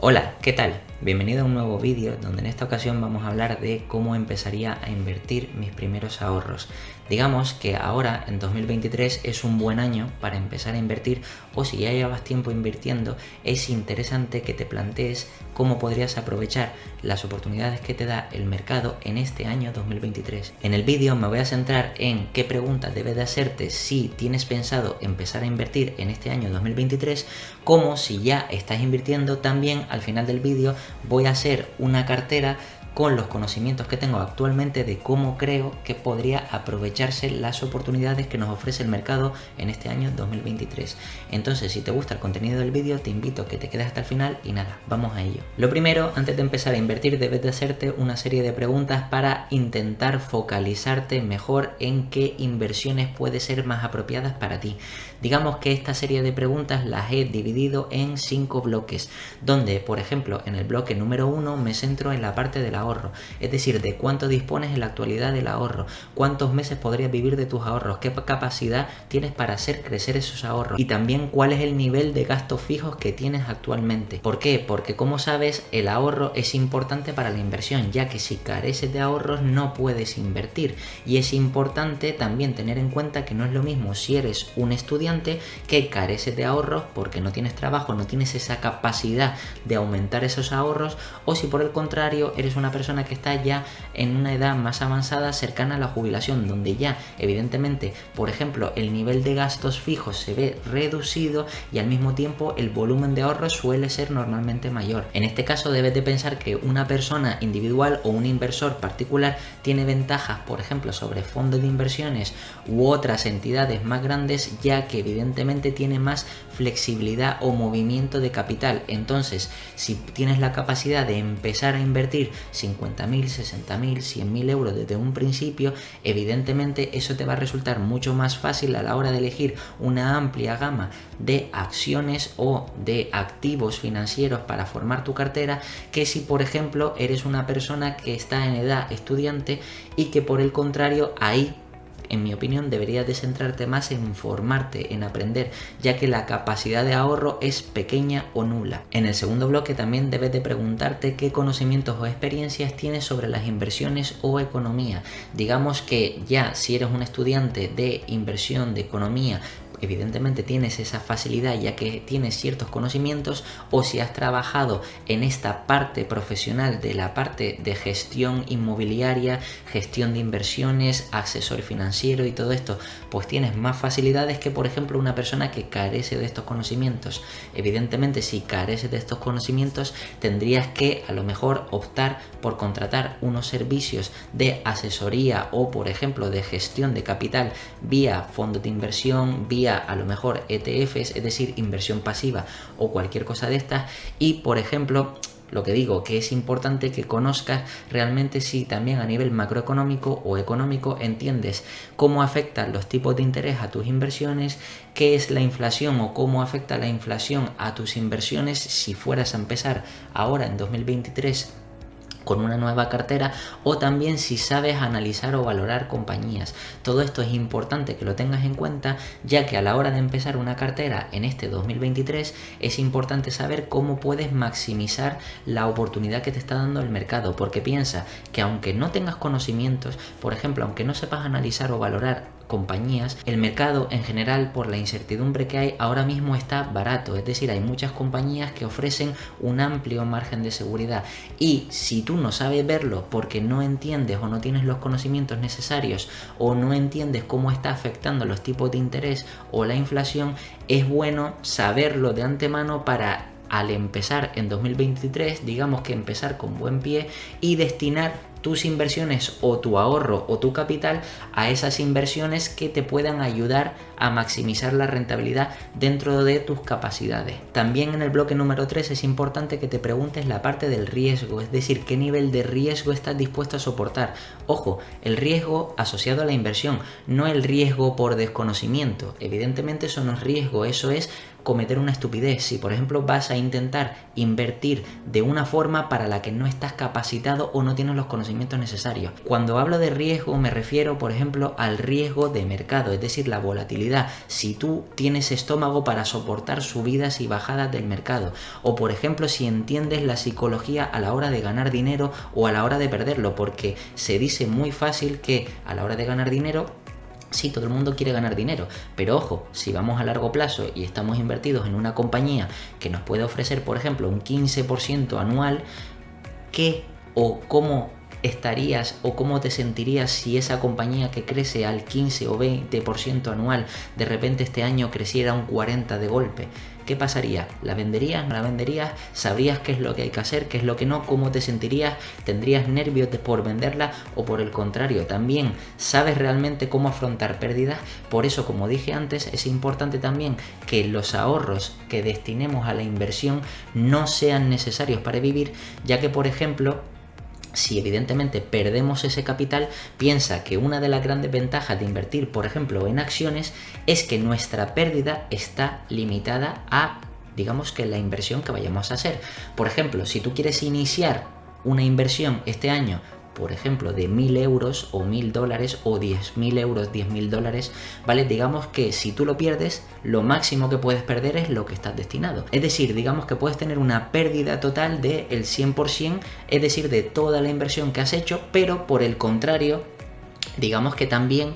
Hola, ¿qué tal? Bienvenido a un nuevo vídeo donde en esta ocasión vamos a hablar de cómo empezaría a invertir mis primeros ahorros. Digamos que ahora en 2023 es un buen año para empezar a invertir, o si ya llevas tiempo invirtiendo, es interesante que te plantees cómo podrías aprovechar las oportunidades que te da el mercado en este año 2023. En el vídeo me voy a centrar en qué preguntas debes de hacerte si tienes pensado empezar a invertir en este año 2023, como si ya estás invirtiendo. También al final del vídeo voy a hacer una cartera con los conocimientos que tengo actualmente de cómo creo que podría aprovecharse las oportunidades que nos ofrece el mercado en este año 2023. Entonces, si te gusta el contenido del vídeo, te invito a que te quedes hasta el final y nada, vamos a ello. Lo primero, antes de empezar a invertir, debes de hacerte una serie de preguntas para intentar focalizarte mejor en qué inversiones pueden ser más apropiadas para ti. Digamos que esta serie de preguntas las he dividido en 5 bloques, donde, por ejemplo, en el bloque número 1 me centro en la parte del ahorro, es decir, de cuánto dispones en la actualidad del ahorro, cuántos meses podrías vivir de tus ahorros, qué capacidad tienes para hacer crecer esos ahorros y también cuál es el nivel de gastos fijos que tienes actualmente. ¿Por qué? Porque como sabes, el ahorro es importante para la inversión, ya que si careces de ahorros no puedes invertir, y es importante también tener en cuenta que no es lo mismo si eres un estudiante que careces de ahorros porque no tienes trabajo, no tienes esa capacidad de aumentar esos ahorros, o si por el contrario eres una persona que está ya en una edad más avanzada, cercana a la jubilación, donde ya evidentemente, por ejemplo, el nivel de gastos fijos se ve reducido y al mismo tiempo el volumen de ahorros suele ser normalmente mayor. En este caso debes de pensar que una persona individual o un inversor particular tiene ventajas, por ejemplo, sobre fondos de inversiones u otras entidades más grandes, ya que evidentemente tiene más flexibilidad o movimiento de capital. Entonces, si tienes la capacidad de empezar a invertir 50.000, 60.000, 100.000 euros desde un principio, evidentemente eso te va a resultar mucho más fácil a la hora de elegir una amplia gama de acciones o de activos financieros para formar tu cartera, que si por ejemplo eres una persona que está en edad estudiante y que por el contrario ahí, en mi opinión, deberías de centrarte más en informarte, en aprender, ya que la capacidad de ahorro es pequeña o nula. En el segundo bloque también debes de preguntarte qué conocimientos o experiencias tienes sobre las inversiones o economía. Digamos que ya si eres un estudiante de inversión, de economía, evidentemente tienes esa facilidad ya que tienes ciertos conocimientos, o si has trabajado en esta parte profesional de la parte de gestión inmobiliaria, gestión de inversiones, asesor financiero y todo esto, pues tienes más facilidades que por ejemplo una persona que carece de estos conocimientos. Evidentemente, si careces de estos conocimientos, tendrías que a lo mejor optar por contratar unos servicios de asesoría o por ejemplo de gestión de capital vía fondos de inversión, vía a lo mejor ETFs, es decir, inversión pasiva o cualquier cosa de estas. Y por ejemplo, lo que digo, que es importante que conozcas realmente si también a nivel macroeconómico o económico entiendes cómo afectan los tipos de interés a tus inversiones, qué es la inflación o cómo afecta la inflación a tus inversiones si fueras a empezar ahora en 2023 con una nueva cartera, o también si sabes analizar o valorar compañías. Todo esto es importante que lo tengas en cuenta, ya que a la hora de empezar una cartera en este 2023 es importante saber cómo puedes maximizar la oportunidad que te está dando el mercado, porque piensa que aunque no tengas conocimientos, por ejemplo, aunque no sepas analizar o valorar compañías, el mercado en general, por la incertidumbre que hay ahora mismo, está barato, es decir, hay muchas compañías que ofrecen un amplio margen de seguridad, y si tú no sabes verlo porque no entiendes o no tienes los conocimientos necesarios o no entiendes cómo está afectando los tipos de interés o la inflación, es bueno saberlo de antemano para al empezar en 2023, digamos que empezar con buen pie y destinar tus inversiones o tu ahorro o tu capital a esas inversiones que te puedan ayudar a maximizar la rentabilidad dentro de tus capacidades. También en el bloque número 3 es importante que te preguntes la parte del riesgo, es decir, qué nivel de riesgo estás dispuesto a soportar. Ojo, el riesgo asociado a la inversión, no el riesgo por desconocimiento. Evidentemente eso no es riesgo, eso es cometer una estupidez si, por ejemplo, vas a intentar invertir de una forma para la que no estás capacitado o no tienes los conocimientos necesarios. Cuando hablo de riesgo me refiero, por ejemplo, al riesgo de mercado, es decir, la volatilidad. Si tú tienes estómago para soportar subidas y bajadas del mercado, o por ejemplo, si entiendes la psicología a la hora de ganar dinero o a la hora de perderlo, porque se dice muy fácil que a la hora de ganar dinero, sí, todo el mundo quiere ganar dinero, pero ojo, si vamos a largo plazo y estamos invertidos en una compañía que nos puede ofrecer, por ejemplo, un 15% anual, ¿qué o cómo estarías o cómo te sentirías si esa compañía que crece al 15 o 20% anual de repente este año creciera un 40% de golpe? ¿Qué pasaría? ¿La venderías? ¿No la venderías? ¿Sabrías qué es lo que hay que hacer? ¿Qué es lo que no? ¿Cómo te sentirías? ¿Tendrías nervios por venderla? ¿O por el contrario, también sabes realmente cómo afrontar pérdidas? Por eso, como dije antes, es importante también que los ahorros que destinemos a la inversión no sean necesarios para vivir, ya que, por ejemplo, si evidentemente perdemos ese capital, piensa que una de las grandes ventajas de invertir, por ejemplo, en acciones, es que nuestra pérdida está limitada a, digamos, que la inversión que vayamos a hacer. Por ejemplo, si tú quieres iniciar una inversión este año, por ejemplo, de 1.000 euros o 1.000 dólares o 10.000 euros, 10.000 dólares, ¿vale? Digamos que si tú lo pierdes, lo máximo que puedes perder es lo que estás destinado. Es decir, digamos que puedes tener una pérdida total del 100%, es decir, de toda la inversión que has hecho, pero por el contrario, digamos que también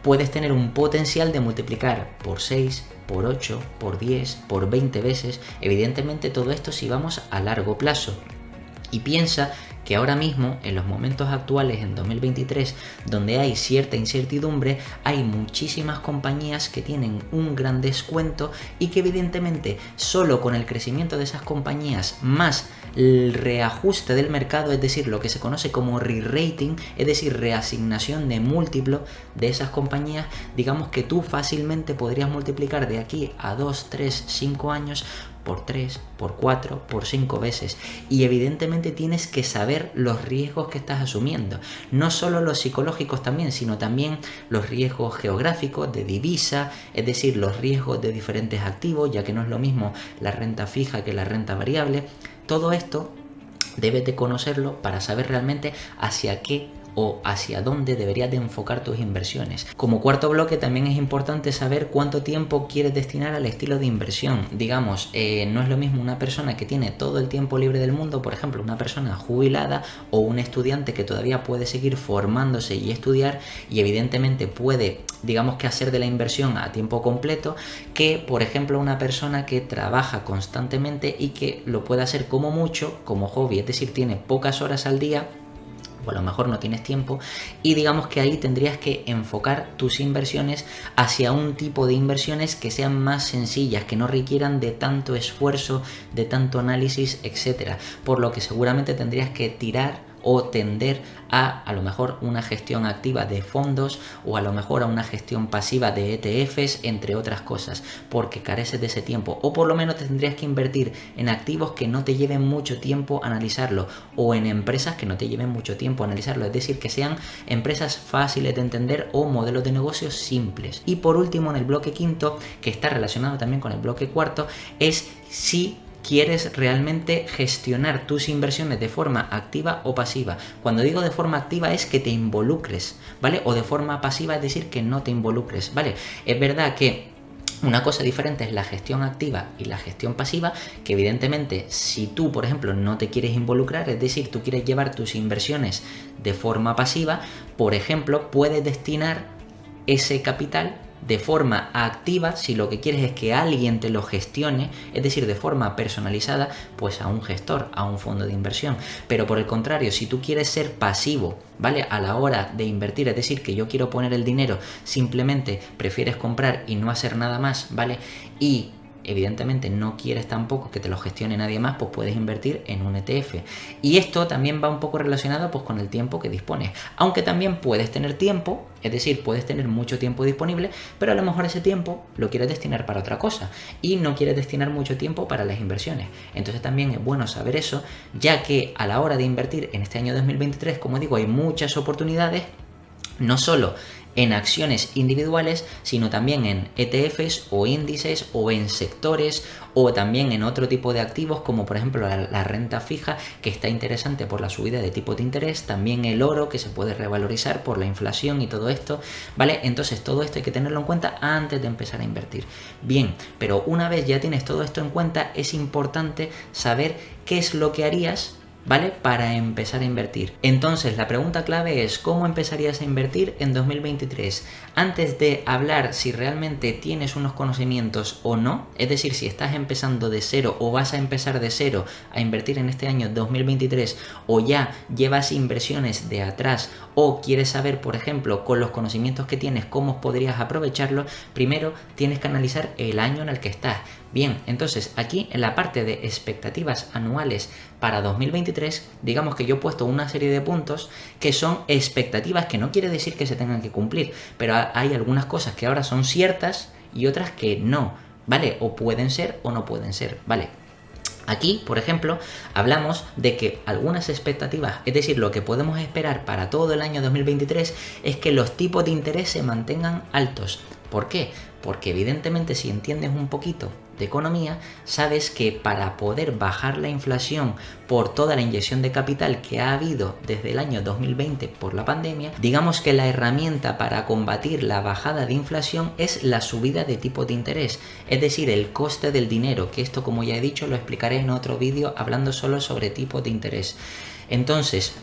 puedes tener un potencial de multiplicar por 6, por 8, por 10, por 20 veces. Evidentemente todo esto si vamos a largo plazo. Y piensa que ahora mismo, en los momentos actuales, en 2023, donde hay cierta incertidumbre, hay muchísimas compañías que tienen un gran descuento y que evidentemente solo con el crecimiento de esas compañías más el reajuste del mercado, es decir, lo que se conoce como re-rating, es decir, reasignación de múltiplo de esas compañías, digamos que tú fácilmente podrías multiplicar de aquí a 2, 3, 5 años por 3, por 4, por 5 veces. Y evidentemente tienes que saber los riesgos que estás asumiendo. No solo los psicológicos también, sino también los riesgos geográficos de divisa, es decir, los riesgos de diferentes activos, ya que no es lo mismo la renta fija que la renta variable. Todo esto debes de conocerlo para saber realmente hacia qué o hacia dónde deberías de enfocar tus inversiones. Como cuarto bloque también es importante saber cuánto tiempo quieres destinar al estilo de inversión. Digamos, no es lo mismo una persona que tiene todo el tiempo libre del mundo, por ejemplo, una persona jubilada o un estudiante que todavía puede seguir formándose y estudiar y evidentemente puede, digamos que hacer de la inversión a tiempo completo, que por ejemplo una persona que trabaja constantemente y que lo puede hacer como mucho, como hobby, es decir, tiene pocas horas al día, o a lo mejor no tienes tiempo, y digamos que ahí tendrías que enfocar tus inversiones hacia un tipo de inversiones que sean más sencillas, que no requieran de tanto esfuerzo, de tanto análisis, etcétera, por lo que seguramente tendrías que tirar o tender a lo mejor una gestión activa de fondos o a lo mejor a una gestión pasiva de ETFs, entre otras cosas, porque careces de ese tiempo, o por lo menos tendrías que invertir en activos que no te lleven mucho tiempo analizarlo o en empresas que no te lleven mucho tiempo analizarlo, es decir, que sean empresas fáciles de entender o modelos de negocios simples. Y por último, en el bloque quinto, que está relacionado también con el bloque cuarto, es si quieres realmente gestionar tus inversiones de forma activa o pasiva. Cuando digo de forma activa es que te involucres, ¿vale? O de forma pasiva es decir que no te involucres, ¿vale? Es verdad que una cosa diferente es la gestión activa y la gestión pasiva, que evidentemente si tú, por ejemplo, no te quieres involucrar, es decir, tú quieres llevar tus inversiones de forma pasiva, por ejemplo, puedes destinar ese capital de forma activa, si lo que quieres es que alguien te lo gestione, es decir, de forma personalizada, pues a un gestor, a un fondo de inversión. Pero por el contrario, si tú quieres ser pasivo, ¿vale? A la hora de invertir, es decir, que yo quiero poner el dinero, simplemente prefieres comprar y no hacer nada más, ¿vale? Y evidentemente no quieres tampoco que te lo gestione nadie más, pues puedes invertir en un ETF. Y esto también va un poco relacionado pues con el tiempo que dispones. Aunque también puedes tener tiempo, es decir, puedes tener mucho tiempo disponible, pero a lo mejor ese tiempo lo quieres destinar para otra cosa y no quieres destinar mucho tiempo para las inversiones. Entonces también es bueno saber eso, ya que a la hora de invertir en este año 2023, como digo, hay muchas oportunidades, no solo en acciones individuales, sino también en ETFs o índices o en sectores o también en otro tipo de activos como por ejemplo la renta fija, que está interesante por la subida de tipo de interés, también el oro, que se puede revalorizar por la inflación y todo esto, ¿vale? Entonces todo esto hay que tenerlo en cuenta antes de empezar a invertir. Bien, pero una vez ya tienes todo esto en cuenta, es importante saber qué es lo que harías, ¿vale? Para empezar a invertir. Entonces la pregunta clave es: ¿cómo empezarías a invertir en 2023? Antes de hablar si realmente tienes unos conocimientos o no, es decir, si estás empezando de cero o vas a empezar de cero a invertir en este año 2023, o ya llevas inversiones de atrás, o quieres saber, por ejemplo, con los conocimientos que tienes, cómo podrías aprovecharlo, primero tienes que analizar el año en el que estás. Bien, entonces aquí en la parte de expectativas anuales para 2023, digamos que yo he puesto una serie de puntos que son expectativas, que no quiere decir que se tengan que cumplir, pero hay algunas cosas que ahora son ciertas y otras que no, ¿vale? O pueden ser o no pueden ser, ¿vale? Aquí, por ejemplo, hablamos de que algunas expectativas, es decir, lo que podemos esperar para todo el año 2023, es que los tipos de interés se mantengan altos. ¿Por qué? Porque evidentemente, si entiendes un poquito de economía, sabes que para poder bajar la inflación por toda la inyección de capital que ha habido desde el año 2020 por la pandemia, digamos que la herramienta para combatir la bajada de inflación es la subida de tipo de interés, es decir, el coste del dinero, que esto, como ya he dicho, lo explicaré en otro vídeo hablando solo sobre tipos de interés. Entonces,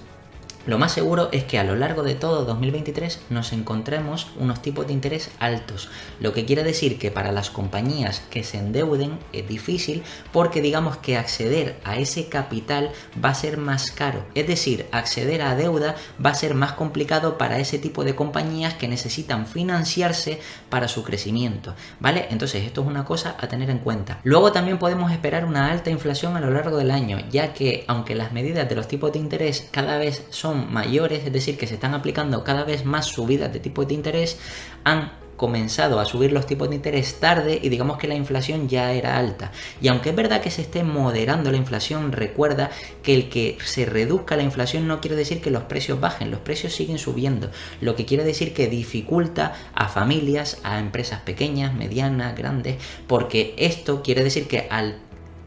lo más seguro es que a lo largo de todo 2023 nos encontremos unos tipos de interés altos, lo que quiere decir que para las compañías que se endeuden es difícil, porque digamos que acceder a ese capital va a ser más caro, es decir, acceder a deuda va a ser más complicado para ese tipo de compañías que necesitan financiarse para su crecimiento, ¿vale? Entonces esto es una cosa a tener en cuenta. Luego también podemos esperar una alta inflación a lo largo del año, ya que aunque las medidas de los tipos de interés cada vez son mayores, es decir, que se están aplicando cada vez más subidas de tipos de interés, han comenzado a subir los tipos de interés tarde y digamos que la inflación ya era alta. Y aunque es verdad que se esté moderando la inflación, recuerda que el que se reduzca la inflación no quiere decir que los precios bajen, los precios siguen subiendo, lo que quiere decir que dificulta a familias, a empresas pequeñas, medianas, grandes, porque esto quiere decir que al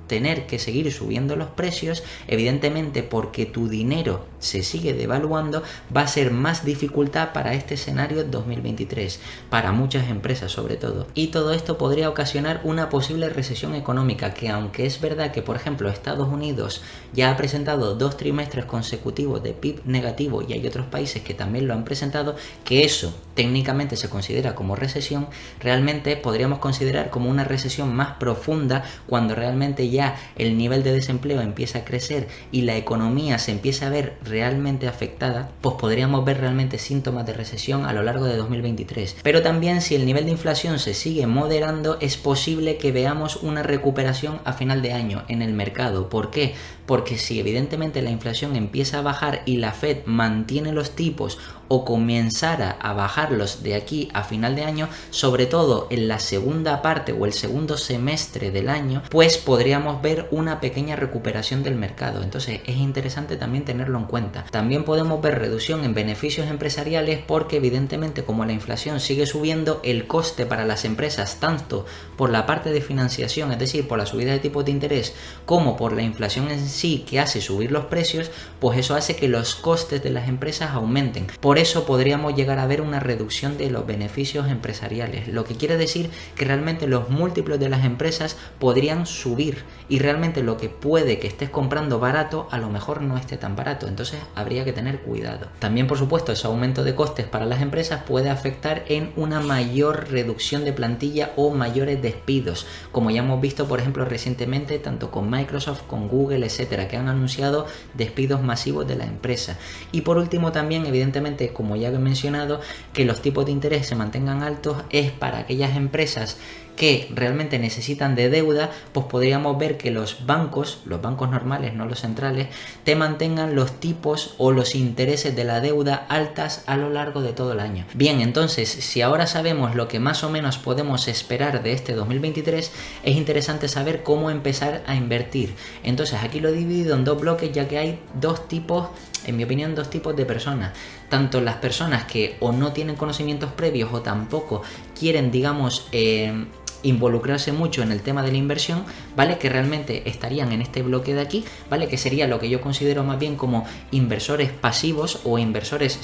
tener que seguir subiendo los precios, evidentemente porque tu dinero se sigue devaluando, va a ser más dificultad para este escenario 2023, para muchas empresas sobre todo. Y todo esto podría ocasionar una posible recesión económica, que aunque es verdad que, por ejemplo, Estados Unidos ya ha presentado 2 trimestres consecutivos de PIB negativo y hay otros países que también lo han presentado, que eso técnicamente se considera como recesión, realmente podríamos considerar como una recesión más profunda cuando realmente ya el nivel de desempleo empieza a crecer y la economía se empieza a ver realmente afectada, pues podríamos ver realmente síntomas de recesión a lo largo de 2023. Pero también, si el nivel de inflación se sigue moderando, es posible que veamos una recuperación a final de año en el mercado. ¿Por qué? Porque si evidentemente la inflación empieza a bajar y la Fed mantiene los tipos o comenzara a bajarlos de aquí a final de año, sobre todo en la segunda parte o el segundo semestre del año, pues podríamos ver una pequeña recuperación del mercado. Entonces es interesante también tenerlo en cuenta. También podemos ver reducción en beneficios empresariales, porque evidentemente como la inflación sigue subiendo, el coste para las empresas, tanto por la parte de financiación, es decir, por la subida de tipos de interés, como por la inflación en sí, que hace subir los precios, pues eso hace que los costes de las empresas aumenten. Por eso podríamos llegar a ver una reducción de los beneficios empresariales, lo que quiere decir que realmente los múltiplos de las empresas podrían subir y realmente lo que puede que estés comprando barato a lo mejor no esté tan barato. Entonces habría que tener cuidado. También, por supuesto, ese aumento de costes para las empresas puede afectar en una mayor reducción de plantilla o mayores despidos, como ya hemos visto, por ejemplo, recientemente, tanto con Microsoft, con Google, etcétera, que han anunciado despidos masivos de la empresa. Y por último también, evidentemente, como ya he mencionado, que los tipos de interés se mantengan altos es para aquellas empresas que realmente necesitan de deuda, pues podríamos ver que los bancos normales, no los centrales, te mantengan los tipos o los intereses de la deuda altas a lo largo de todo el año. Bien, entonces, si ahora sabemos lo que más o menos podemos esperar de este 2023, es interesante saber cómo empezar a invertir. Entonces aquí lo he dividido en 2 bloques, ya que hay 2 tipos, en mi opinión, 2 tipos de personas. tanto las personas que o no tienen conocimientos previos o tampoco quieren, digamos, involucrarse mucho en el tema de la inversión, ¿vale? Que realmente estarían en este bloque de aquí, ¿vale? Que sería lo que yo considero más bien como inversores pasivos o inversores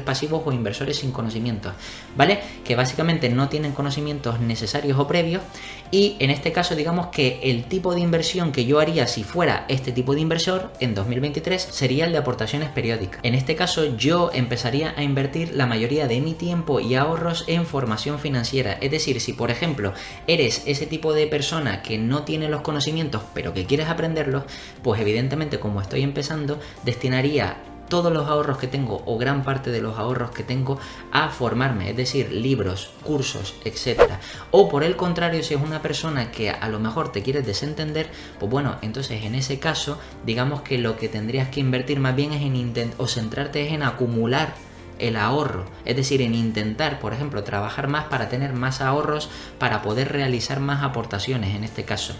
pasivos o inversores sin conocimientos, ¿vale? Que básicamente no tienen conocimientos necesarios o previos, y en este caso digamos que el tipo de inversión que yo haría si fuera este tipo de inversor en 2023 sería el de aportaciones periódicas. En este caso yo empezaría a invertir la mayoría de mi tiempo y ahorros en formación financiera, es decir, si por ejemplo eres ese tipo de persona que no tiene los conocimientos pero que quieres aprenderlos, pues evidentemente como estoy empezando, destinaría todos los ahorros que tengo o gran parte de los ahorros que tengo a formarme, es decir, libros, cursos, etcétera. O por el contrario, si es una persona que a lo mejor te quieres desentender, pues bueno, entonces en ese caso, digamos que lo que tendrías que invertir más bien es o centrarte en acumular el ahorro, es decir, en intentar, por ejemplo, trabajar más para tener más ahorros para poder realizar más aportaciones en este caso.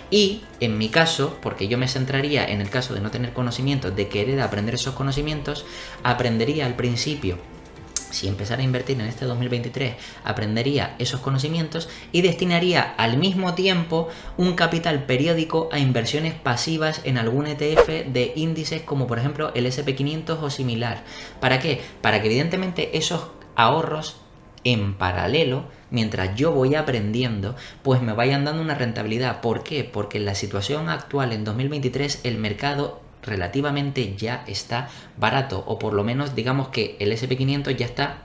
Y en mi caso, porque yo me centraría en el caso de no tener conocimientos, de querer aprender esos conocimientos, aprendería al principio. Si empezara a invertir en este 2023, aprendería esos conocimientos y destinaría al mismo tiempo un capital periódico a inversiones pasivas en algún ETF de índices como por ejemplo el SP500 o similar. ¿Para qué? Para que evidentemente esos ahorros en paralelo, mientras yo voy aprendiendo, pues me vayan dando una rentabilidad. ¿Por qué? Porque en la situación actual en 2023 el mercado relativamente ya está barato, o por lo menos digamos que el SP500 ya está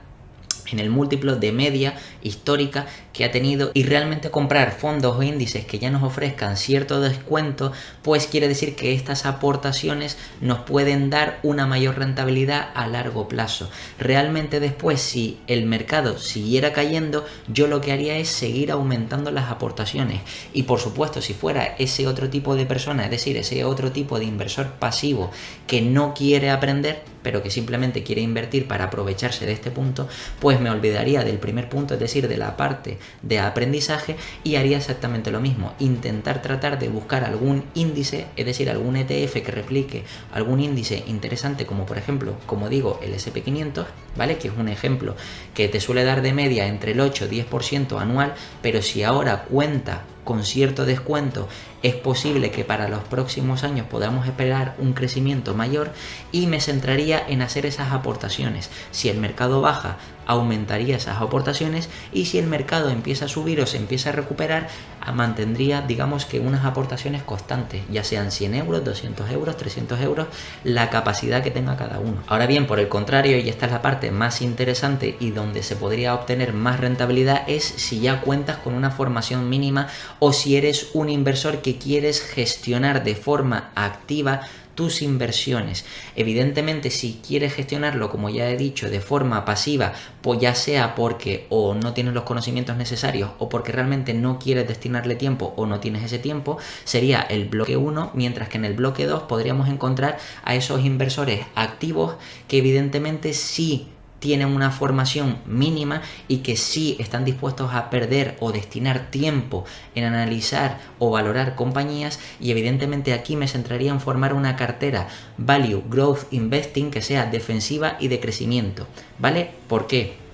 en el múltiplo de media histórica que ha tenido, y realmente comprar fondos o índices que ya nos ofrezcan cierto descuento, pues quiere decir que estas aportaciones nos pueden dar una mayor rentabilidad a largo plazo. Realmente después, si el mercado siguiera cayendo, yo lo que haría es seguir aumentando las aportaciones, y por supuesto si fuera ese otro tipo de persona, es decir, ese otro tipo de inversor pasivo que no quiere aprender pero que simplemente quiere invertir para aprovecharse de este punto, pues me olvidaría del primer punto, es decir, de la parte de aprendizaje, y haría exactamente lo mismo, intentar tratar de buscar algún índice, es decir, algún ETF que replique algún índice interesante, como por ejemplo, como digo, el SP500, ¿vale? Que es un ejemplo que te suele dar de media entre el 8 y 10% anual, pero si ahora cuenta con cierto descuento, es posible que para los próximos años podamos esperar un crecimiento mayor, y me centraría en hacer esas aportaciones. Si el mercado baja, aumentaría esas aportaciones, y si el mercado empieza a subir o se empieza a recuperar, mantendría, digamos que unas aportaciones constantes, ya sean 100 euros, 200 euros, 300 euros, la capacidad que tenga cada uno. Ahora bien, por el contrario, y esta es la parte más interesante y donde se podría obtener más rentabilidad, es si ya cuentas con una formación mínima o si eres un inversor que quieres gestionar de forma activa tus inversiones. Evidentemente, si quieres gestionarlo, como ya he dicho, de forma pasiva, pues ya sea porque o no tienes los conocimientos necesarios o porque realmente no quieres destinarle tiempo o no tienes ese tiempo, sería el bloque 1, mientras que en el bloque 2 podríamos encontrar a esos inversores activos que evidentemente sí tienen una formación mínima y que sí están dispuestos a perder o destinar tiempo en analizar o valorar compañías, y evidentemente aquí me centraría en formar una cartera Value Growth Investing que sea defensiva y de crecimiento, ¿vale? ¿Por qué?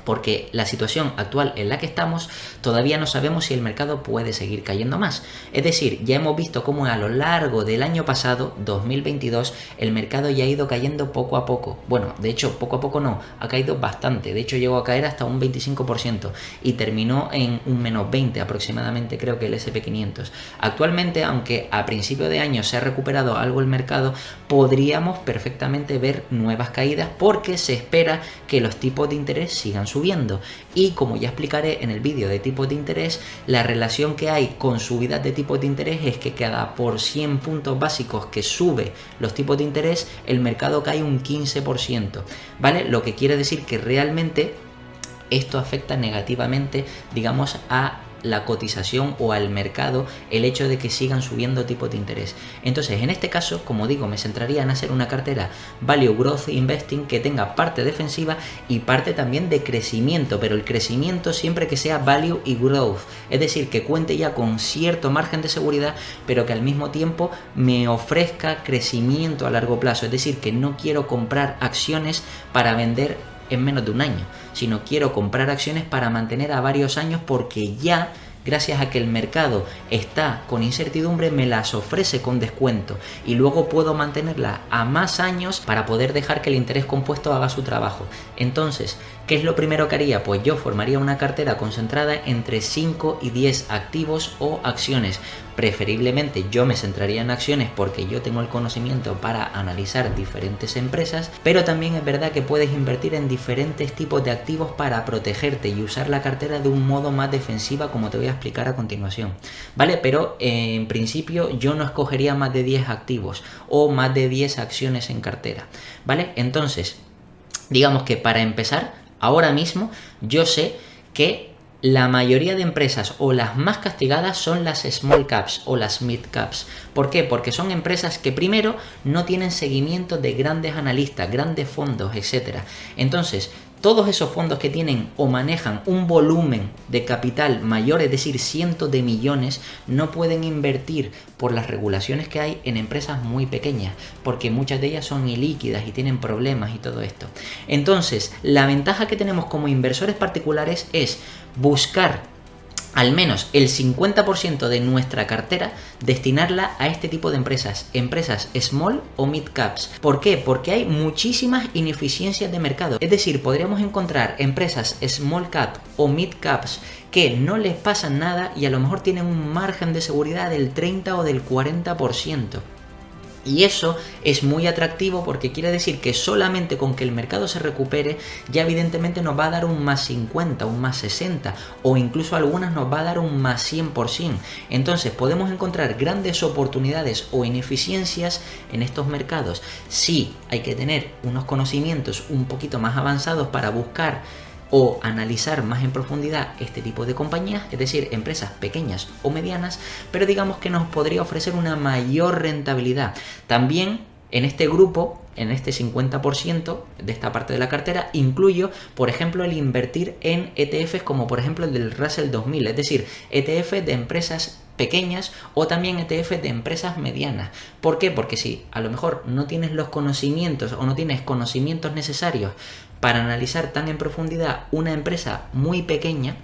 Porque la situación actual en la que estamos, todavía no sabemos si el mercado puede seguir cayendo más. Es decir, ya hemos visto cómo a lo largo del año pasado, 2022, el mercado ya ha ido cayendo poco a poco. Bueno, de hecho, poco a poco no, ha caído bastante. De hecho, llegó a caer hasta un 25% y terminó en un menos 20 aproximadamente, creo que el SP500. Actualmente, aunque a principio de año se ha recuperado algo el mercado, podríamos perfectamente ver nuevas caídas porque se espera que los tipos de interés sigan subiendo, y como ya explicaré en el vídeo de tipos de interés, la relación que hay con subidas de tipos de interés es que cada por 100 puntos básicos que sube los tipos de interés, el mercado cae un 15%, ¿vale? Lo que quiere decir que realmente esto afecta negativamente, digamos, a la cotización o al mercado el hecho de que sigan subiendo tipos de interés. Entonces, en este caso, como digo, me centraría en hacer una cartera Value Growth Investing que tenga parte defensiva y parte también de crecimiento, pero el crecimiento siempre que sea Value y Growth, es decir, que cuente ya con cierto margen de seguridad, pero que al mismo tiempo me ofrezca crecimiento a largo plazo, es decir, que no quiero comprar acciones para vender en menos de un año, sino quiero comprar acciones para mantener a varios años porque ya, gracias a que el mercado está con incertidumbre, me las ofrece con descuento y luego puedo mantenerlas a más años para poder dejar que el interés compuesto haga su trabajo. Entonces, ¿qué es lo primero que haría? Pues yo formaría una cartera concentrada entre 5 y 10 activos o acciones. Preferiblemente yo me centraría en acciones porque yo tengo el conocimiento para analizar diferentes empresas, pero también es verdad que puedes invertir en diferentes tipos de activos para protegerte y usar la cartera de un modo más defensiva, como te voy a explicar a continuación, ¿vale? Pero en principio yo no escogería más de 10 activos o más de 10 acciones en cartera, ¿vale? Entonces, digamos que para empezar, ahora mismo yo sé que la mayoría de empresas o las más castigadas son las small caps o las mid caps. ¿Por qué? Porque son empresas que primero no tienen seguimiento de grandes analistas, grandes fondos, etcétera. Entonces, todos esos fondos que tienen o manejan un volumen de capital mayor, es decir, cientos de millones, no pueden invertir por las regulaciones que hay en empresas muy pequeñas, porque muchas de ellas son ilíquidas y tienen problemas y todo esto. Entonces, la ventaja que tenemos como inversores particulares es buscar al menos el 50% de nuestra cartera, destinarla a este tipo de empresas small o mid caps. ¿Por qué? Porque hay muchísimas ineficiencias de mercado. Es decir, podríamos encontrar empresas small cap o mid caps que no les pasa nada y a lo mejor tienen un margen de seguridad del 30 o del 40%. Y eso es muy atractivo porque quiere decir que solamente con que el mercado se recupere ya evidentemente nos va a dar un más 50, un más 60 o incluso algunas nos va a dar un más 100%. Entonces podemos encontrar grandes oportunidades o ineficiencias en estos mercados. Sí, hay que tener unos conocimientos un poquito más avanzados para buscar o analizar más en profundidad este tipo de compañías, es decir, empresas pequeñas o medianas, pero digamos que nos podría ofrecer una mayor rentabilidad. También en este grupo, en este 50% de esta parte de la cartera, incluyo, por ejemplo, el invertir en ETFs como por ejemplo el del Russell 2000, es decir, ETFs de empresas pequeñas o también ETFs de empresas medianas. ¿Por qué? Porque si a lo mejor no tienes los conocimientos o no tienes conocimientos necesarios para analizar tan en profundidad una empresa muy pequeña,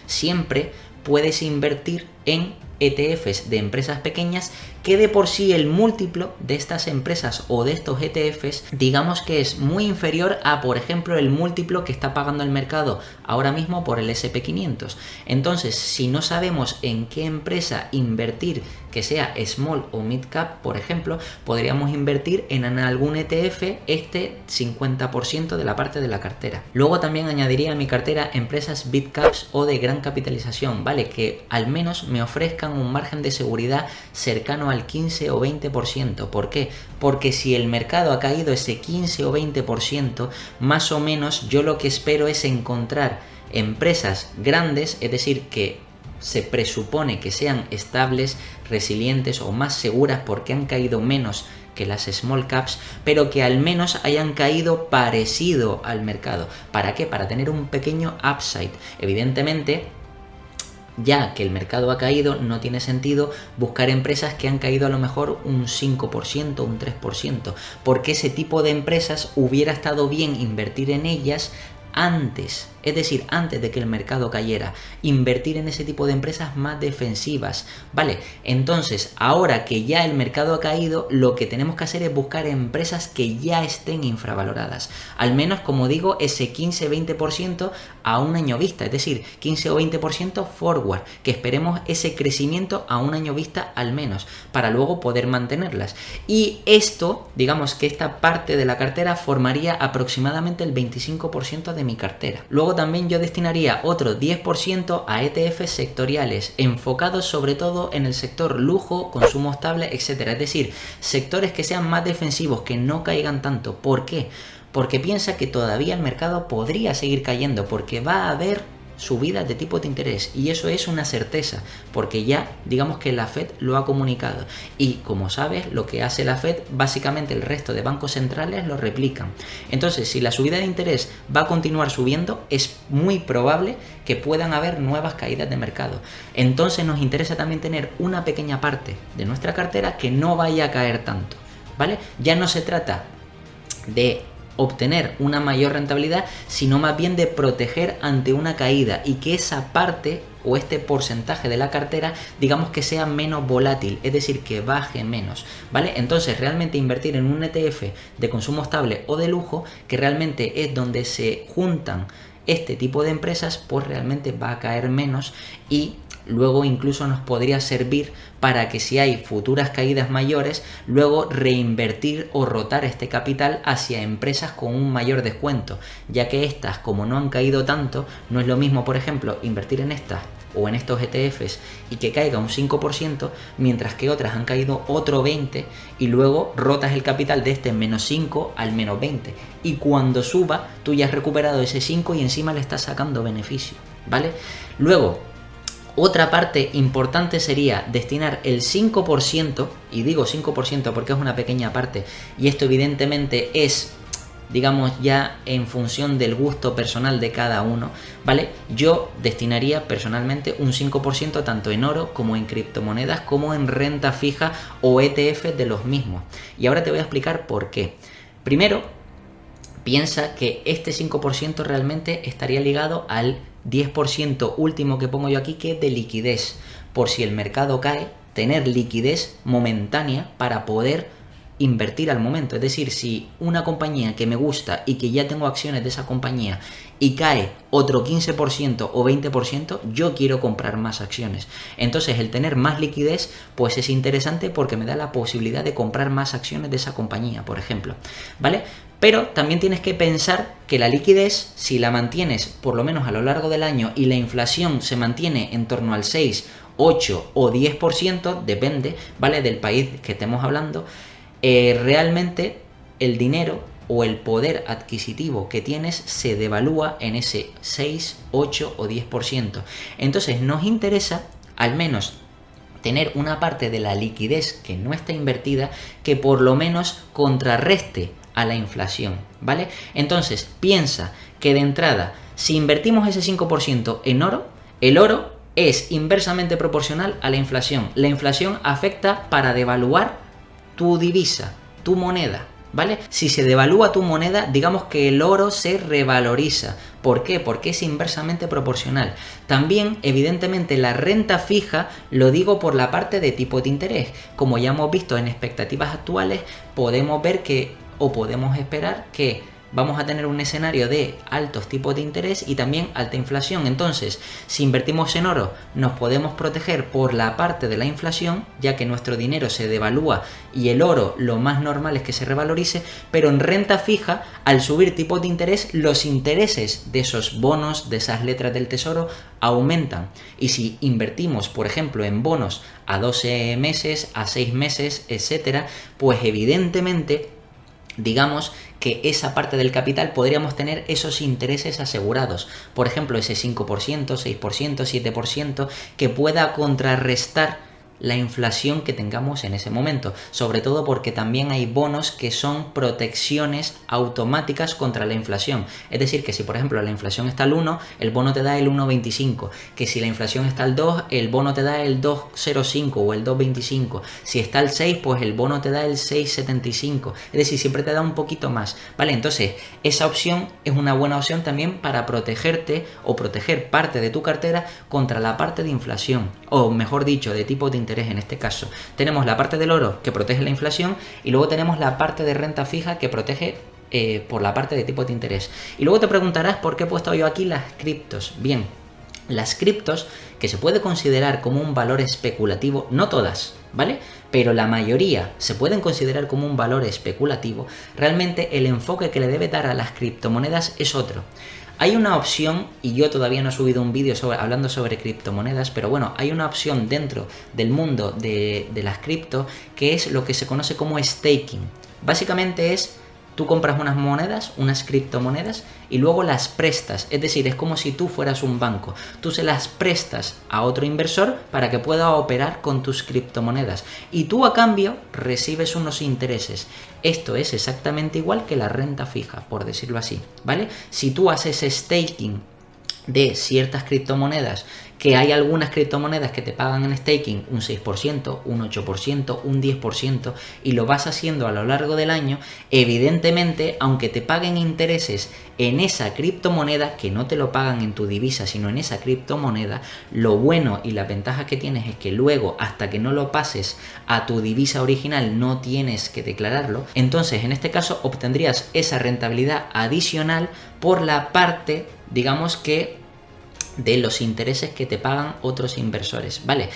siempre puedes invertir en ETFs de empresas pequeñas que de por sí el múltiplo de estas empresas o de estos ETFs digamos que es muy inferior a, por ejemplo, el múltiplo que está pagando el mercado ahora mismo por el S&P500. Entonces, si no sabemos en qué empresa invertir que sea small o mid cap, por ejemplo, podríamos invertir en algún ETF este 50% de la parte de la cartera. Luego también añadiría a mi cartera empresas big caps o de gran capitalización, ¿vale? Que al menos me ofrezcan un margen de seguridad cercano al 15 o 20%. ¿Por qué? Porque si el mercado ha caído ese 15 o 20%, más o menos yo lo que espero es encontrar empresas grandes, es decir, que se presupone que sean estables, resilientes o más seguras porque han caído menos que las small caps, pero que al menos hayan caído parecido al mercado. ¿Para qué? Para tener un pequeño upside. Evidentemente, ya que el mercado ha caído, no tiene sentido buscar empresas que han caído a lo mejor un 5%, un 3%, porque ese tipo de empresas hubiera estado bien invertir en ellas antes, es decir, antes de que el mercado cayera, invertir en ese tipo de empresas más defensivas, ¿vale? Entonces, ahora que ya el mercado ha caído, lo que tenemos que hacer es buscar empresas que ya estén infravaloradas, al menos, como digo, ese 15-20% a un año vista, es decir, 15 o 20% forward, que esperemos ese crecimiento a un año vista al menos, para luego poder mantenerlas. Y esto, digamos que esta parte de la cartera formaría aproximadamente el 25% de mi cartera. Luego también yo destinaría otro 10% a ETFs sectoriales, enfocados sobre todo en el sector lujo, consumo estable, etcétera. Es decir, sectores que sean más defensivos, que no caigan tanto. ¿Por qué? Porque piensa que todavía el mercado podría seguir cayendo, porque va a haber subidas de tipo de interés, y eso es una certeza, porque ya digamos que la Fed lo ha comunicado, y como sabes, lo que hace la Fed, básicamente el resto de bancos centrales lo replican. Entonces, si la subida de interés va a continuar subiendo, es muy probable que puedan haber nuevas caídas de mercado. Entonces nos interesa también tener una pequeña parte de nuestra cartera que no vaya a caer tanto, ¿vale? Ya no se trata de obtener una mayor rentabilidad, sino más bien de proteger ante una caída, y que esa parte o este porcentaje de la cartera, digamos que sea menos volátil, es decir, que baje menos, ¿vale? Entonces realmente invertir en un ETF de consumo estable o de lujo, que realmente es donde se juntan este tipo de empresas, pues realmente va a caer menos, y luego incluso nos podría servir para que si hay futuras caídas mayores, luego reinvertir o rotar este capital hacia empresas con un mayor descuento, ya que estas, como no han caído tanto, no es lo mismo, por ejemplo, invertir en estas o en estos ETFs y que caiga un 5%, mientras que otras han caído otro 20%, y luego rotas el capital de este menos 5 al menos 20, y cuando suba tú ya has recuperado ese 5 y encima le estás sacando beneficio, ¿vale? Luego, otra parte importante sería destinar el 5%, y digo 5% porque es una pequeña parte, y esto evidentemente es, digamos, ya en función del gusto personal de cada uno, ¿vale? Yo destinaría personalmente un 5% tanto en oro como en criptomonedas, como en renta fija o ETF de los mismos. Y ahora te voy a explicar por qué. Primero, piensa que este 5% realmente estaría ligado al 10% último que pongo yo aquí, que es de liquidez. Por si el mercado cae, tener liquidez momentánea para poder invertir al momento. Es decir, si una compañía que me gusta y que ya tengo acciones de esa compañía y cae otro 15% o 20%, yo quiero comprar más acciones. Entonces el tener más liquidez pues es interesante, porque me da la posibilidad de comprar más acciones de esa compañía, por ejemplo, ¿vale? Pero también tienes que pensar que la liquidez, si la mantienes por lo menos a lo largo del año y la inflación se mantiene en torno al 6, 8 o 10%, depende, ¿vale?, del país que estemos hablando, realmente el dinero o el poder adquisitivo que tienes se devalúa en ese 6, 8 o 10%. Entonces nos interesa al menos tener una parte de la liquidez que no está invertida que por lo menos contrarreste a la inflación, ¿vale? Entonces piensa que de entrada, si invertimos ese 5% en oro, el oro es inversamente proporcional a la inflación. La inflación afecta para devaluar tu divisa, tu moneda, ¿vale? Si se devalúa tu moneda, digamos que el oro se revaloriza. ¿Por qué? Porque es inversamente proporcional. También, evidentemente, la renta fija, lo digo por la parte de tipo de interés. Como ya hemos visto en expectativas actuales, podemos ver que, o podemos esperar que vamos a tener un escenario de altos tipos de interés y también alta inflación. Entonces, si invertimos en oro, nos podemos proteger por la parte de la inflación, ya que nuestro dinero se devalúa y el oro lo más normal es que se revalorice, pero en renta fija, al subir tipos de interés, los intereses de esos bonos, de esas letras del tesoro, aumentan. Y si invertimos, por ejemplo, en bonos a 12 meses, a 6 meses, etcétera, pues evidentemente, digamos que esa parte del capital podríamos tener esos intereses asegurados, por ejemplo ese 5%, 6%, 7% que pueda contrarrestar la inflación que tengamos en ese momento, sobre todo porque también hay bonos que son protecciones automáticas contra la inflación. Es decir, que si por ejemplo la inflación está al 1, el bono te da el 1,25, que si la inflación está al 2, el bono te da el 2,05 o el 2,25, si está al 6, pues el bono te da el 6,75, es decir, siempre te da un poquito más, ¿vale? Entonces, esa opción es una buena opción también para protegerte o proteger parte de tu cartera contra la parte de inflación, o mejor dicho, de tipo de interés. En este caso tenemos la parte del oro que protege la inflación y luego tenemos la parte de renta fija que protege por la parte de tipo de interés. Y luego te preguntarás por qué he puesto yo aquí las criptos. Bien, las criptos, que se puede considerar como un valor especulativo, no todas, ¿vale?, pero la mayoría se pueden considerar como un valor especulativo, realmente el enfoque que le debe dar a las criptomonedas es otro. Hay una opción, y yo todavía no he subido un vídeo hablando sobre criptomonedas, pero bueno, hay una opción dentro del mundo de las cripto que es lo que se conoce como staking. Básicamente es tú compras unas monedas, unas criptomonedas y luego las prestas. Es decir, es como si tú fueras un banco. Tú se las prestas a otro inversor para que pueda operar con tus criptomonedas y tú a cambio recibes unos intereses. Esto es exactamente igual que la renta fija, por decirlo así, ¿vale? Si tú haces staking de ciertas criptomonedas, que hay algunas criptomonedas que te pagan en staking un 6%, un 8%, un 10% y lo vas haciendo a lo largo del año, evidentemente, aunque te paguen intereses en esa criptomoneda, que no te lo pagan en tu divisa, sino en esa criptomoneda, lo bueno y la ventaja que tienes es que luego, hasta que no lo pases a tu divisa original, no tienes que declararlo. Entonces, en este caso, obtendrías esa rentabilidad adicional por la parte, digamos que de los intereses que te pagan otros inversores, ¿vale?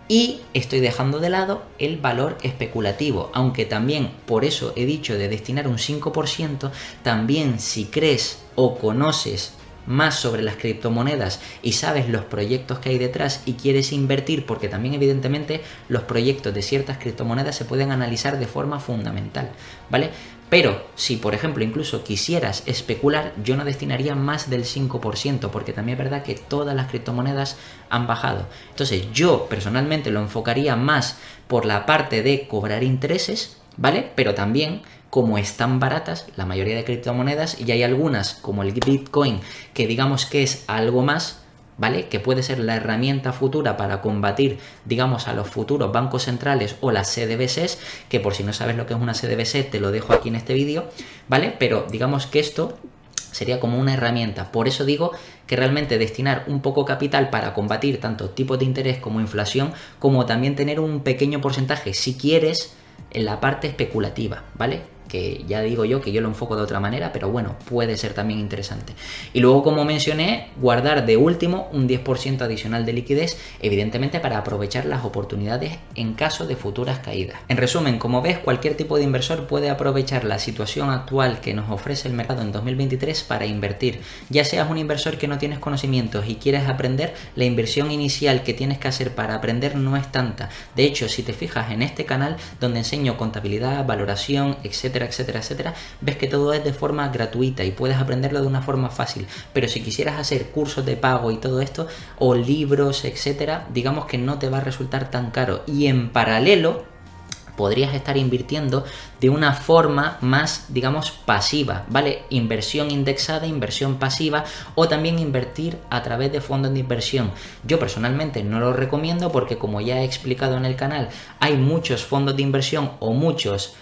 Y estoy dejando de lado el valor especulativo, aunque también por eso he dicho de destinar un 5%, también si crees o conoces más sobre las criptomonedas y sabes los proyectos que hay detrás y quieres invertir, porque también evidentemente los proyectos de ciertas criptomonedas se pueden analizar de forma fundamental, ¿vale? Pero si, por ejemplo, incluso quisieras especular, yo no destinaría más del 5%, porque también es verdad que todas las criptomonedas han bajado. Entonces, yo personalmente lo enfocaría más por la parte de cobrar intereses, ¿vale? Pero también, como están baratas la mayoría de criptomonedas, y hay algunas, como el Bitcoin, que digamos que es algo más, ¿vale? Que puede ser la herramienta futura para combatir, digamos, a los futuros bancos centrales o las CBDCs, que por si no sabes lo que es una CBDC, te lo dejo aquí en este vídeo, ¿vale? Pero digamos que esto sería como una herramienta. Por eso digo que realmente destinar un poco capital para combatir tanto tipos de interés como inflación, como también tener un pequeño porcentaje, si quieres, en la parte especulativa, ¿vale? Que ya digo yo que yo lo enfoco de otra manera, pero bueno, puede ser también interesante. Y luego, como mencioné, guardar de último un 10% adicional de liquidez, evidentemente para aprovechar las oportunidades en caso de futuras caídas. En resumen, como ves, cualquier tipo de inversor puede aprovechar la situación actual que nos ofrece el mercado en 2023 para invertir. Ya seas un inversor que no tienes conocimientos y quieres aprender, la inversión inicial que tienes que hacer para aprender no es tanta. De hecho, si te fijas en este canal donde enseño contabilidad, valoración, etcétera, etcétera, ves que todo es de forma gratuita y puedes aprenderlo de una forma fácil. Pero si quisieras hacer cursos de pago y todo esto, o libros, etcétera, digamos que no te va a resultar tan caro. Y en paralelo, podrías estar invirtiendo de una forma más, digamos, pasiva, ¿vale? Inversión indexada, inversión pasiva, o también invertir a través de fondos de inversión. Yo personalmente no lo recomiendo porque, como ya he explicado en el canal, hay muchos fondos de inversión o muchos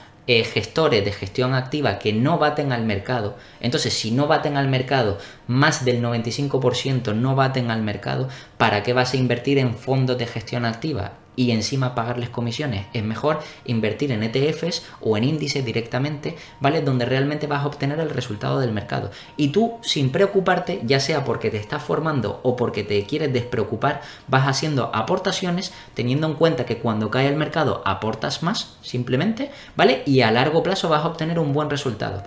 gestores de gestión activa que no baten al mercado. Entonces, si no baten al mercado, más del 95% no baten al mercado, ¿para qué vas a invertir en fondos de gestión activa y encima pagarles comisiones? Es mejor invertir en ETFs o en índices directamente, ¿vale? Donde realmente vas a obtener el resultado del mercado. Y tú, sin preocuparte, ya sea porque te estás formando o porque te quieres despreocupar, vas haciendo aportaciones teniendo en cuenta que cuando cae el mercado aportas más, simplemente, ¿vale? Y a largo plazo vas a obtener un buen resultado.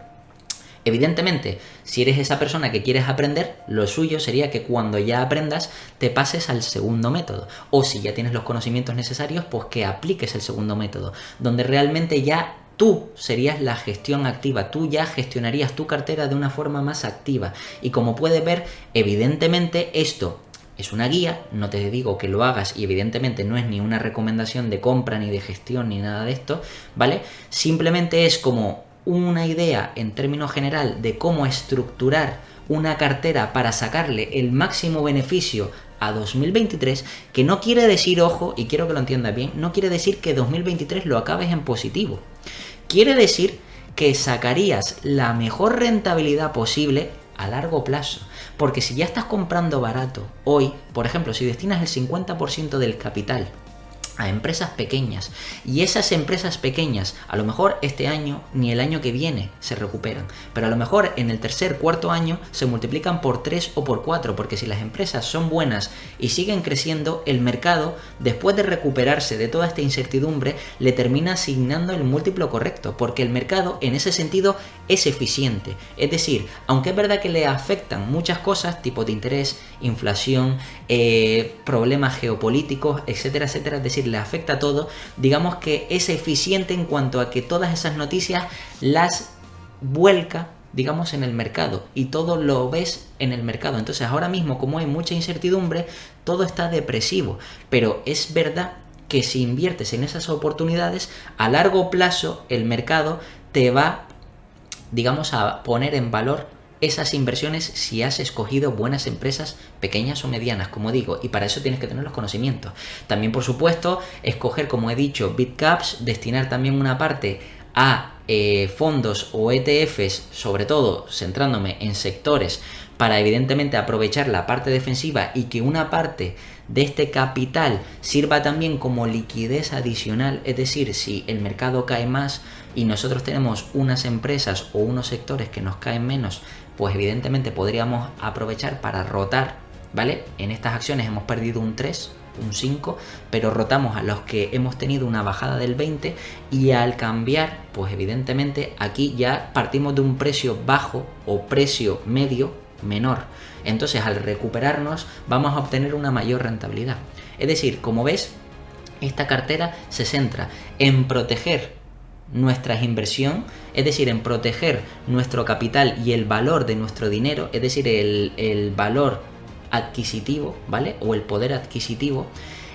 Evidentemente, si eres esa persona que quieres aprender, lo suyo sería que cuando ya aprendas te pases al segundo método. O si ya tienes los conocimientos necesarios, pues que apliques el segundo método, donde realmente ya tú serías la gestión activa, tú ya gestionarías tu cartera de una forma más activa. Y como puedes ver, evidentemente esto es una guía, no te digo que lo hagas y evidentemente no es ni una recomendación de compra, ni de gestión, ni nada de esto, ¿vale? Simplemente es como una idea en términos general de cómo estructurar una cartera para sacarle el máximo beneficio a 2023, que no quiere decir, ojo, y quiero que lo entiendas bien, no quiere decir que 2023 lo acabes en positivo. Quiere decir que sacarías la mejor rentabilidad posible a largo plazo. Porque si ya estás comprando barato hoy, por ejemplo, si destinas el 50% del capital a empresas pequeñas y esas empresas pequeñas a lo mejor este año ni el año que viene se recuperan, pero a lo mejor en el tercer, cuarto año se multiplican por 3 o por 4, porque si las empresas son buenas y siguen creciendo, el mercado, después de recuperarse de toda esta incertidumbre, le termina asignando el múltiplo correcto, porque el mercado en ese sentido es eficiente. Es decir, aunque es verdad que le afectan muchas cosas, tipos de interés, inflación, problemas geopolíticos, etcétera, etcétera, es decir, le afecta a todo, digamos que es eficiente en cuanto a que todas esas noticias las vuelca, digamos, en el mercado, y todo lo ves en el mercado. Entonces ahora mismo, como hay mucha incertidumbre, todo está depresivo, pero es verdad que si inviertes en esas oportunidades, a largo plazo el mercado te va, digamos, a poner en valor esas inversiones si has escogido buenas empresas pequeñas o medianas, como digo, y para eso tienes que tener los conocimientos. También, por supuesto, escoger, como he dicho, big caps, destinar también una parte a fondos o ETFs, sobre todo centrándome en sectores, para evidentemente aprovechar la parte defensiva y que una parte de este capital sirva también como liquidez adicional. Es decir, si el mercado cae más y nosotros tenemos unas empresas o unos sectores que nos caen menos, pues evidentemente podríamos aprovechar para rotar, ¿vale? En estas acciones hemos perdido un 3, un 5, pero rotamos a los que hemos tenido una bajada del 20, y al cambiar, pues evidentemente aquí ya partimos de un precio bajo o precio medio menor. Entonces, al recuperarnos vamos a obtener una mayor rentabilidad. Es decir, como ves, esta cartera se centra en proteger nuestra inversión, es decir, en proteger nuestro capital y el valor de nuestro dinero, es decir, el valor adquisitivo, ¿vale? O el poder adquisitivo.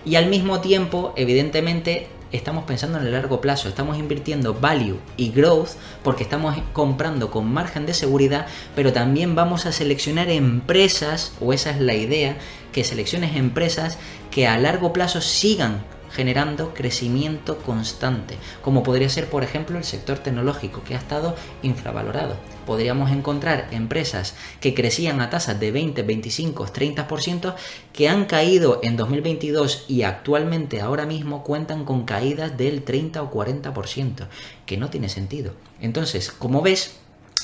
Y al mismo tiempo, evidentemente, estamos pensando en el largo plazo, estamos invirtiendo value y growth porque estamos comprando con margen de seguridad, pero también vamos a seleccionar empresas, o esa es la idea, que selecciones empresas que a largo plazo sigan generando crecimiento constante, como podría ser, por ejemplo, el sector tecnológico, que ha estado infravalorado. Podríamos encontrar empresas que crecían a tasas de 20, 25, 30%, que han caído en 2022 y actualmente ahora mismo cuentan con caídas del 30 o 40%, que no tiene sentido. Entonces, como ves,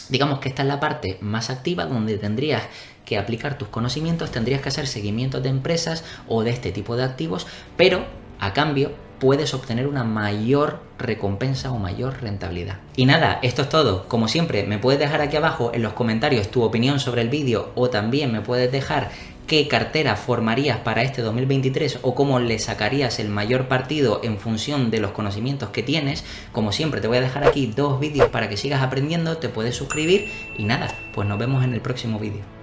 digamos que esta es la parte más activa donde tendrías que aplicar tus conocimientos, tendrías que hacer seguimientos de empresas o de este tipo de activos, pero a cambio puedes obtener una mayor recompensa o mayor rentabilidad. Y nada, esto es todo. Como siempre, me puedes dejar aquí abajo en los comentarios tu opinión sobre el vídeo, o también me puedes dejar qué cartera formarías para este 2023 o cómo le sacarías el mayor partido en función de los conocimientos que tienes. Como siempre, te voy a dejar aquí 2 vídeos para que sigas aprendiendo, te puedes suscribir y nada, pues nos vemos en el próximo vídeo.